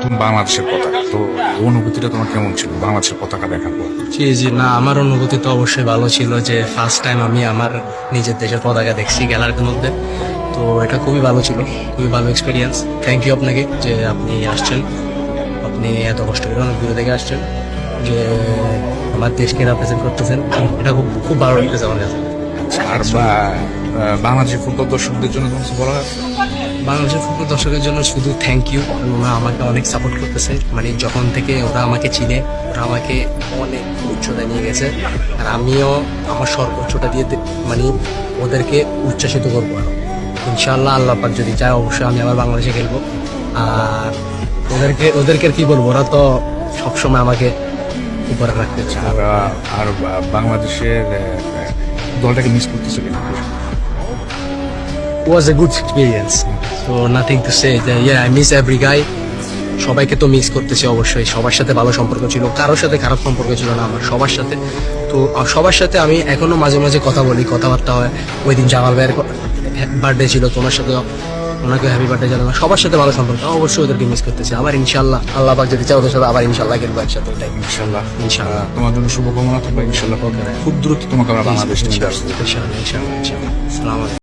প্রথম বাংলাদেশের পতাকা, তো এই অনুভূতিটা তোমার কেমন ছিল বাংলাদেশের পতাকা দেখার পর? জি জি, না আমার অনুভূতি তো অবশ্যই ভালো ছিল যে ফার্স্ট টাইম আমি আমার নিজের দেশের পতাকা দেখছি গ্যালারির মধ্যে। তো এটা খুবই ভালো ছিল, খুবই ভালো এক্সপিরিয়েন্স। থ্যাংক ইউ আপনাকে যে আপনি আসছেন, আপনি এত কষ্ট করে অনেক দূরে থেকে আসছেন, যে আমার দেশকে রিপ্রেজেন্ট করতেছেন। এটা খুব খুব ভালো লাগতেছে আমার কাছে। আর বাংলাদেশের ফুটবল দর্শকদের জন্য তোমার কিছু বলার আছে? বাংলাদেশের ফুটবল দর্শকের জন্য শুধু থ্যাংক ইউ। ওরা আমাকে অনেক সাপোর্ট করতেছে, মানে যখন থেকে ওরা আমাকে চিনে, ওরা আমাকে অনেক উচ্চতায় নিয়ে গেছে। আর আমিও আমার সর্বোচ্চটা দিয়ে মানে ওদেরকে উচ্ছ্বাসিত করবো। আর ইনশাআল্লাহ আল্লাহ পাক যদি চায় অবশ্যই আমি আবার বাংলাদেশে খেলবো। আর ওদেরকে আর কি বলবো, ওরা তো সবসময় আমাকে উপরে রাখতে চায়। আর বাংলাদেশের দলটাকে মিস করতেছো কিনা? was a good experience, so nothing to say that yeah I miss every guy. সবাইকে তো মিস করতেছি অবশ্যই, সবার সাথে ভালো সম্পর্ক ছিল, কারোর সাথে খারাপ সম্পর্ক ছিল না আমার, সবার সাথে। তো সবার সাথে আমি এখনো মাঝে মাঝে কথা বলি, কথাবার্তা হয়। ওই দিন জামাল ভাইয়ের বার্থডে ছিল, তোমার সাথে ওনাকে হ্যাপি বার্থডে জানালাম। সবার সাথে ভালো সম্পর্ক, অবশ্যই ওদেরকে মিস করতেছি। আবার ইনশাল্লাহ আল্লাহ পাক যদি চাও ওদের সাথে আবার ইনশাল্লাহ খেলবো একসাথে। ওটাই ইনশাল্লাহ। ইনশাল্লাহ তোমার জন্য শুভকামনা থাকবে। ইনশাল্লাহ খুব দ্রুত তোমাকে আমরা বাংলাদেশ নিয়ে আসবো। ইনশাল্লাহ ইনশাল্লাহ ইনশাল্লাহ। আসসালামু আলাইকুম।